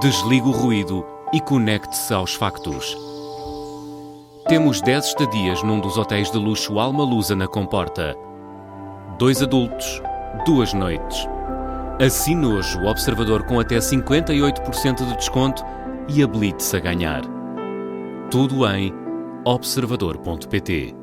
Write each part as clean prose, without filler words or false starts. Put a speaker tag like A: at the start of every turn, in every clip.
A: Desligue o ruído e conecte-se aos factos. Temos 10 estadias num dos hotéis de luxo Alma Lusa na Comporta. 2 adultos, 2 noites. Assine hoje o Observador com até 58% de desconto e habilite-se a ganhar. Tudo em observador.pt.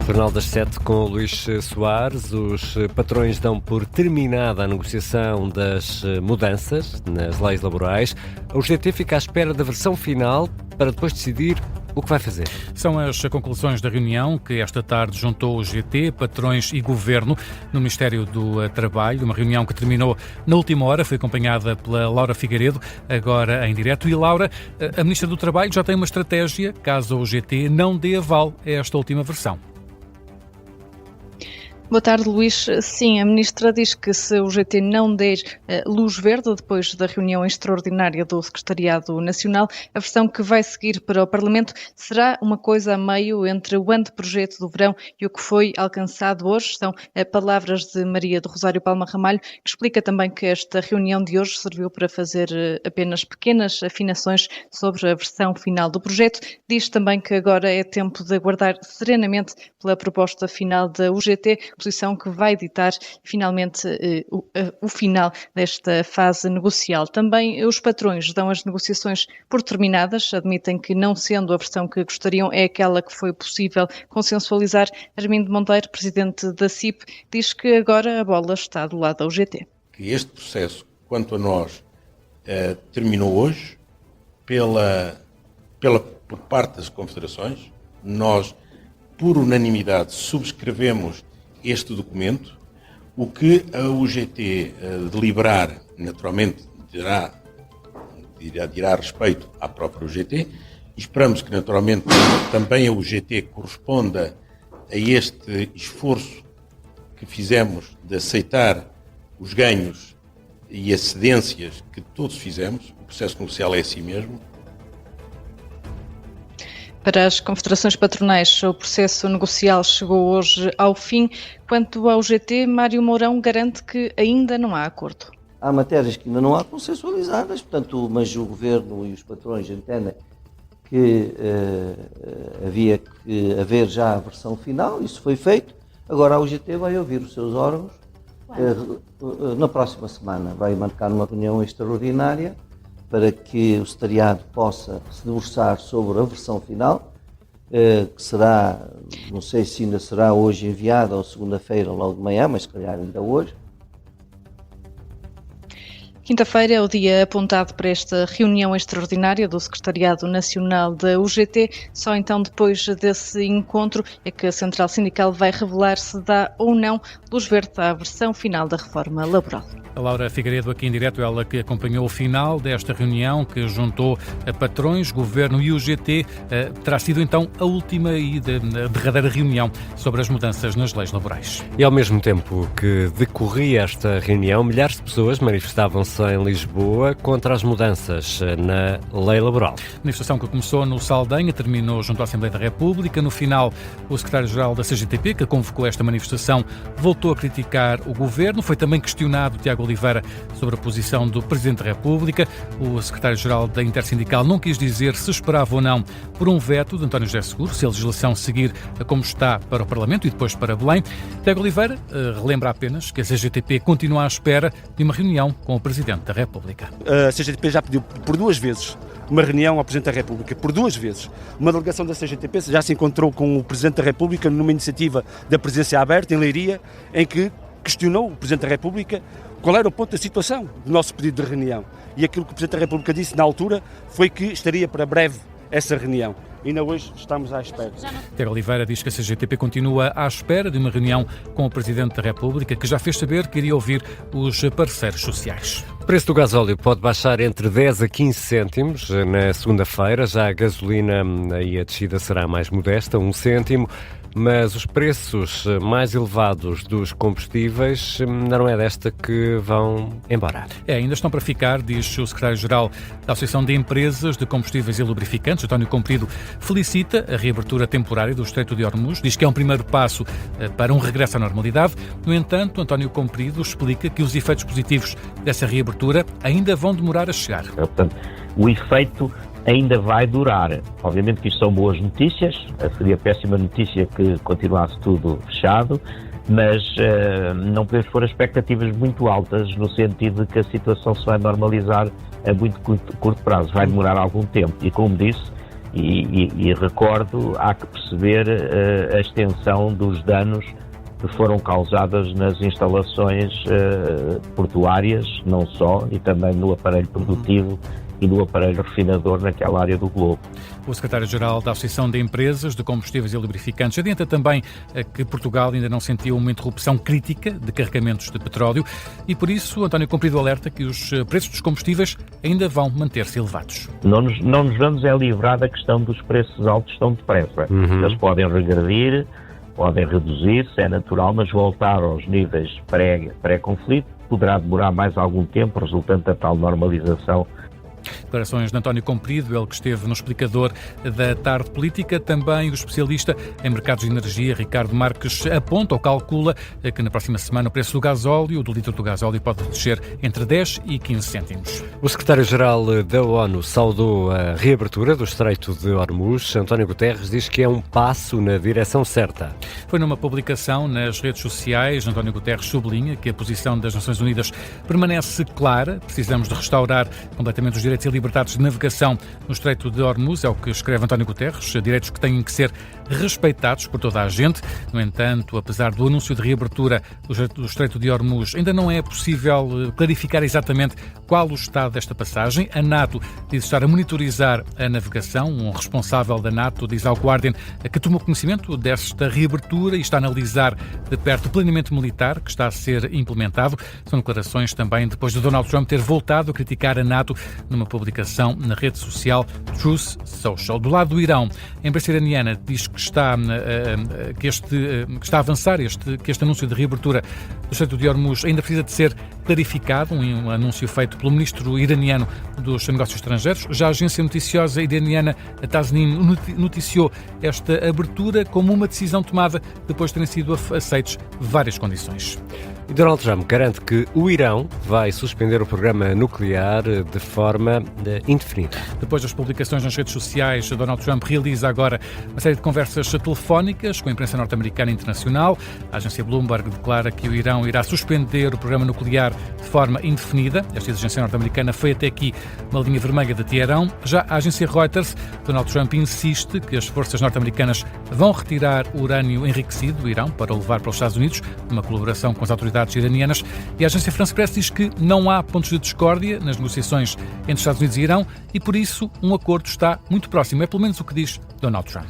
B: Jornal das 7 com o Luís Soares. Os patrões dão por terminada a negociação das mudanças nas leis laborais. A UGT fica à espera da versão final para depois decidir o que vai fazer. São as conclusões da reunião que esta tarde juntou o UGT, patrões e governo no Ministério do Trabalho. Uma reunião que terminou na última hora, foi acompanhada pela Laura Figueiredo, agora em direto. E Laura, a Ministra do Trabalho já tem uma estratégia caso a UGT não dê aval a esta última versão.
C: Boa tarde, Luís. Sim, a Ministra diz que se o UGT não der luz verde, depois da reunião extraordinária do Secretariado Nacional, a versão que vai seguir para o Parlamento será uma coisa a meio entre o anteprojeto do verão e o que foi alcançado hoje. São palavras de Maria do Rosário Palma Ramalho, que explica também que esta reunião de hoje serviu para fazer apenas pequenas afinações sobre a versão final do projeto. Diz também que agora é tempo de aguardar serenamente pela proposta final da UGT, posição que vai ditar finalmente o final desta fase negocial. Também os patrões dão as negociações por terminadas, admitem que não sendo a versão que gostariam é aquela que foi possível consensualizar. Armindo Monteiro, presidente da CIP, diz que agora a bola está do lado da UGT.
D: Que este processo, quanto a nós, terminou hoje por parte das confederações. Nós, por unanimidade, subscrevemos este documento. O que a UGT deliberar, naturalmente, dirá respeito à própria UGT. Esperamos que, naturalmente, também a UGT corresponda a este esforço que fizemos de aceitar os ganhos e as cedências que todos fizemos. O processo negocial é assim mesmo.
C: Para as confederações patronais, o processo negocial chegou hoje ao fim. Quanto ao UGT, Mário Mourão garante que ainda não há acordo.
E: Há matérias que ainda não há consensualizadas, portanto, mas o Governo e os patrões entendem que havia que haver já a versão final, isso foi feito. Agora a UGT vai ouvir os seus órgãos na próxima semana. Vai marcar uma reunião extraordinária para que o secretariado possa se debruçar sobre a versão final, que será, não sei se ainda será hoje enviada ou segunda-feira logo de manhã, mas se calhar ainda hoje.
C: Quinta-feira é o dia apontado para esta reunião extraordinária do Secretariado Nacional da UGT. Só então, depois desse encontro, é que a Central Sindical vai revelar se dá ou não luz verde à versão final da reforma laboral.
B: A Laura Figueiredo aqui em direto, ela que acompanhou o final desta reunião que juntou a patrões, governo e UGT, terá sido então a última e derradeira reunião sobre as mudanças nas leis laborais. E ao mesmo tempo que decorria esta reunião, milhares de pessoas manifestavam-se em Lisboa contra as mudanças na lei laboral. A manifestação que começou no Saldanha terminou junto à Assembleia da República. No final, o secretário-geral da CGTP, que convocou esta manifestação, voltou a criticar o governo. Foi também questionado Tiago Oliveira sobre a posição do Presidente da República. O secretário-geral da Intersindical não quis dizer se esperava ou não por um veto de António José Seguro, se a legislação seguir como está para o Parlamento e depois para Belém. Tiago Oliveira relembra apenas que a CGTP continua à espera de uma reunião com o Presidente da República.
F: A CGTP já pediu por 2 vezes uma reunião ao Presidente da República, por 2 vezes. Uma delegação da CGTP já se encontrou com o Presidente da República numa iniciativa da Presidência Aberta, em Leiria, em que questionou o Presidente da República qual era o ponto da situação do nosso pedido de reunião. E aquilo que o Presidente da República disse na altura foi que estaria para breve essa reunião. Ainda hoje estamos à espera.
B: Tiago Oliveira diz que a CGTP continua à espera de uma reunião com o Presidente da República, que já fez saber que iria ouvir os parceiros sociais. O preço do gasóleo pode baixar entre 10 a 15 cêntimos na segunda-feira. Já a gasolina, aí a descida será mais modesta, 1 cêntimo.
G: mas os preços mais elevados dos combustíveis não é desta que vão embora.
B: Ainda estão para ficar, diz o secretário-geral da Associação de Empresas de Combustíveis e Lubrificantes, António Comprido, felicita a reabertura temporária do Estreito de Hormuz, diz que é um primeiro passo para um regresso à normalidade. No entanto, António Comprido explica que os efeitos positivos dessa reabertura ainda vão demorar a chegar.
H: Portanto, o efeito ainda vai durar. Obviamente que isto são boas notícias, seria péssima notícia que continuasse tudo fechado, mas não podemos pôr expectativas muito altas no sentido de que a situação se vai normalizar a muito curto prazo, vai demorar algum tempo. E como disse, e recordo, há que perceber a extensão dos danos que foram causadas nas instalações portuárias, não só, e também no aparelho produtivo e no aparelho refinador naquela área do globo.
B: O secretário-geral da Associação de Empresas de Combustíveis e Lubrificantes adianta também que Portugal ainda não sentiu uma interrupção crítica de carregamentos de petróleo e, por isso, António Comprido alerta que os preços dos combustíveis ainda vão manter-se elevados.
H: Não nos vamos livrar da questão dos preços altos tão depressa. Eles podem regredir, podem reduzir-se, é natural, mas voltar aos níveis pré-conflito poderá demorar mais algum tempo, resultante da tal normalização.
B: Declarações de António Comprido, ele que esteve no explicador da Tarde Política. Também o especialista em mercados de energia, Ricardo Marques, aponta ou calcula que na próxima semana o preço do gasóleo, do litro do gasóleo, pode descer entre 10 e 15 cêntimos.
G: O secretário-geral da ONU saudou a reabertura do Estreito de Hormuz. António Guterres diz que é um passo na direção certa.
B: Foi numa publicação nas redes sociais. António Guterres sublinha que a posição das Nações Unidas permanece clara. Precisamos de restaurar completamente os direitos e liberdades de navegação no Estreito de Hormuz, é o que escreve António Guterres, direitos que têm que ser respeitados por toda a gente. No entanto, apesar do anúncio de reabertura do Estreito de Hormuz, ainda não é possível clarificar exatamente qual o estado desta passagem. A NATO diz estar a monitorizar a navegação. Um responsável da NATO diz ao Guardian que tomou conhecimento desta reabertura e está a analisar de perto o planeamento militar que está a ser implementado. São declarações também depois de Donald Trump ter voltado a criticar a NATO numa publicação na rede social Truth Social. Do lado do Irão, a imprensa iraniana diz que está a avançar que este anúncio de reabertura do Estreito de Hormuz ainda precisa de ser clarificado, um anúncio feito pelo ministro iraniano dos Negócios Estrangeiros. Já a agência noticiosa iraniana Tasnim noticiou esta abertura como uma decisão tomada depois de terem sido aceites várias condições.
G: E Donald Trump garante que o Irão vai suspender o programa nuclear de forma indefinida.
B: Depois das publicações nas redes sociais, Donald Trump realiza agora uma série de conversas telefónicas com a imprensa norte-americana e internacional. A agência Bloomberg declara que o Irão irá suspender o programa nuclear de forma indefinida. Esta exigência norte-americana foi até aqui uma linha vermelha de Teherão. Já a agência Reuters, Donald Trump insiste que as forças norte-americanas vão retirar o urânio enriquecido do Irão para o levar para os Estados Unidos, numa colaboração com as autoridades iranianas. E a agência France Press diz que não há pontos de discórdia nas negociações entre Estados Unidos e Irão e, por isso, um acordo está muito próximo. É pelo menos o que diz Donald Trump.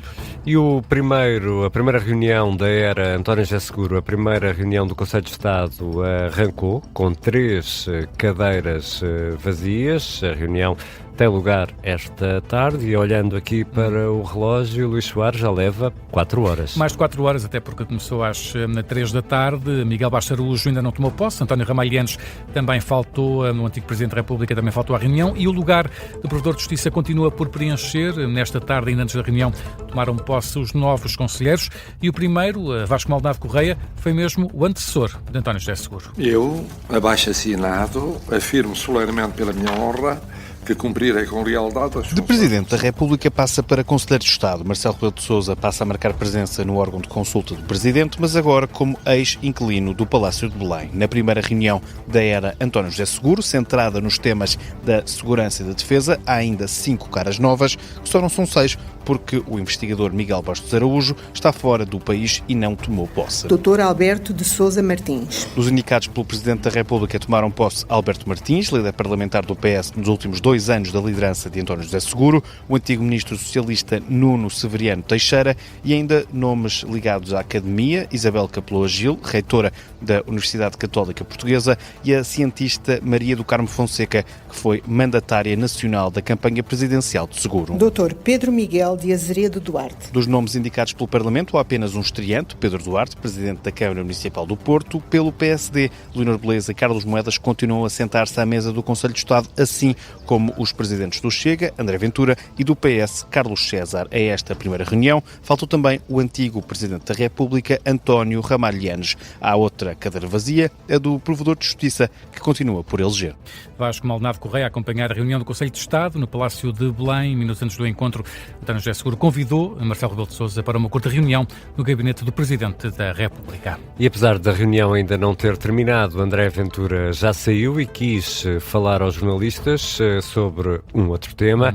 G: E a primeira reunião da era António José Seguro, a primeira reunião do Conselho de Estado arrancou com 3 cadeiras vazias. A reunião tem lugar esta tarde e, olhando aqui para o relógio, Luís Soares já leva 4 horas.
B: Mais de 4 horas, até porque começou às 3 da tarde. Miguel Bastos Araújo ainda não tomou posse. António Ramalhianos também faltou, o antigo Presidente da República também faltou à reunião. E o lugar do Provedor de Justiça continua por preencher. Nesta tarde, ainda antes da reunião, tomaram posse os novos conselheiros. E o primeiro, Vasco Maldonado Correia, foi mesmo o antecessor de António José Seguro.
I: Eu, abaixo assinado, afirmo solenemente pela minha honra que cumprirei com lealdade as funções.
J: De Presidente da República passa para Conselheiro de Estado. Marcelo Rebelo de Sousa passa a marcar presença no órgão de consulta do Presidente, mas agora como ex-inquilino do Palácio de Belém. Na primeira reunião da era António José Seguro, centrada nos temas da segurança e da defesa, há ainda 5 caras novas, que só não são 6, porque o investigador Miguel Bastos Araújo está fora do país e não tomou posse.
K: Dr. Alberto de Sousa Martins.
J: Os indicados pelo Presidente da República tomaram posse Alberto Martins, líder parlamentar do PS nos últimos 2 2 anos da liderança de António José Seguro, o antigo ministro socialista Nuno Severiano Teixeira e ainda nomes ligados à academia, Isabel Capeloa Gil, reitora da Universidade Católica Portuguesa, e a cientista Maria do Carmo Fonseca, que foi mandatária nacional da campanha presidencial de Seguro.
K: Dr. Pedro Miguel de Azeredo Duarte.
J: Dos nomes indicados pelo Parlamento, há apenas um estreante, Pedro Duarte, presidente da Câmara Municipal do Porto. Pelo PSD, Leonor Beleza e Carlos Moedas continuam a sentar-se à mesa do Conselho de Estado, assim como os presidentes do Chega, André Ventura, e do PS, Carlos César. A esta primeira reunião faltou também o antigo Presidente da República, António Ramalho Yanes. Há outra cadeira vazia, a do Provedor de Justiça, que continua por eleger.
B: Vasco Maldonado Correia a acompanhar a reunião do Conselho de Estado no Palácio de Belém. Minutos antes do encontro, António José Seguro convidou Marcelo Rebelo de Sousa para uma curta reunião no gabinete do Presidente da República.
G: E apesar da reunião ainda não ter terminado, André Ventura já saiu e quis falar aos jornalistas sobre um outro tema,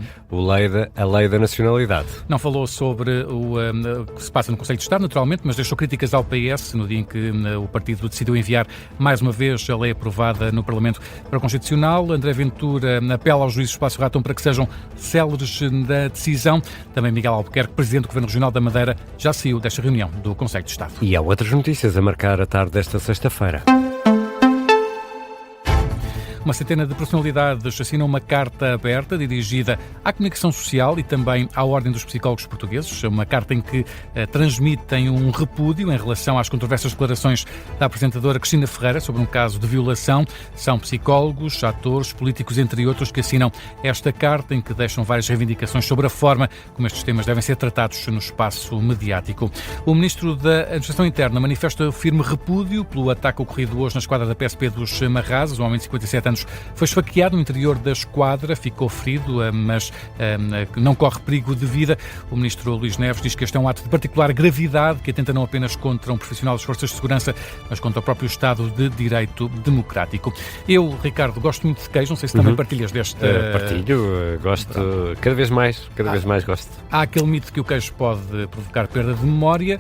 G: a lei da nacionalidade.
B: Não falou sobre o que se passa no Conselho de Estado, naturalmente, mas deixou críticas ao PS no dia em que o partido decidiu enviar mais uma vez a lei aprovada no Parlamento para o Constitucional. André Ventura apela aos juízes do Palácio Ratão para que sejam céleres na decisão. Também Miguel Albuquerque, Presidente do Governo Regional da Madeira, já saiu desta reunião do Conselho de Estado.
G: E há outras notícias a marcar a tarde desta sexta-feira.
B: Uma centena de personalidades assinam uma carta aberta dirigida à comunicação social e também à Ordem dos Psicólogos Portugueses, uma carta em que transmitem um repúdio em relação às controversas declarações da apresentadora Cristina Ferreira sobre um caso de violação. São psicólogos, atores, políticos, entre outros, que assinam esta carta em que deixam várias reivindicações sobre a forma como estes temas devem ser tratados no espaço mediático. O Ministro da Administração Interna manifesta o firme repúdio pelo ataque ocorrido hoje na esquadra da PSP dos Marrazes. Um homem de 57 anos foi esfaqueado no interior da esquadra, ficou ferido, mas não corre perigo de vida. O ministro Luís Neves diz que este é um ato de particular gravidade que atenta não apenas contra um profissional das forças de segurança, mas contra o próprio Estado de Direito Democrático. Eu, Ricardo, gosto muito de queijo, não sei se também partilhas deste...
G: Partilho, gosto, cada vez mais gosto.
B: Há aquele mito que o queijo pode provocar perda de memória,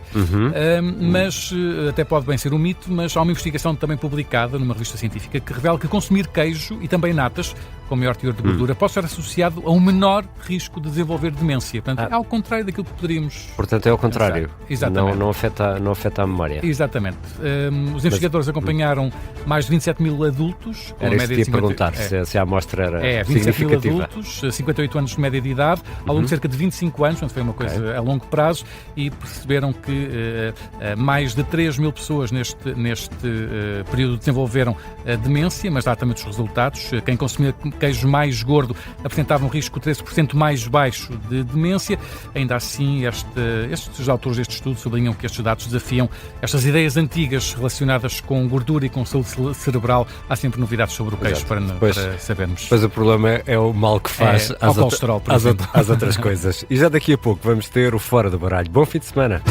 B: mas até pode bem ser um mito, mas há uma investigação também publicada numa revista científica que revela que consumir queijo e também natas com maior teor de gordura pode estar associado a um menor risco de desenvolver demência. Portanto, é ao contrário daquilo que poderíamos...
G: Portanto, é ao contrário.
B: Exatamente.
G: Não afeta a memória.
B: Exatamente. Os investigadores acompanharam mais de 27 mil adultos.
G: Era isso que ia perguntar, se a amostra era
B: 27 mil adultos, 58 anos de média de idade, ao longo de cerca de 25 anos, portanto foi uma coisa a longo prazo, e perceberam que mais de 3 mil pessoas neste período desenvolveram demência, mas dá também os resultados. Quem consumia queijo mais gordo apresentava um risco 13% mais baixo de demência. Ainda assim, estes autores deste estudo sublinham que estes dados desafiam estas ideias antigas relacionadas com gordura e com saúde cerebral. Há sempre novidades sobre o queijo para sabermos.
G: Mas o problema é o mal que faz
B: ao colesterol, por exemplo.
G: às outras coisas. E já daqui a pouco vamos ter o Fora do Baralho. Bom fim de semana.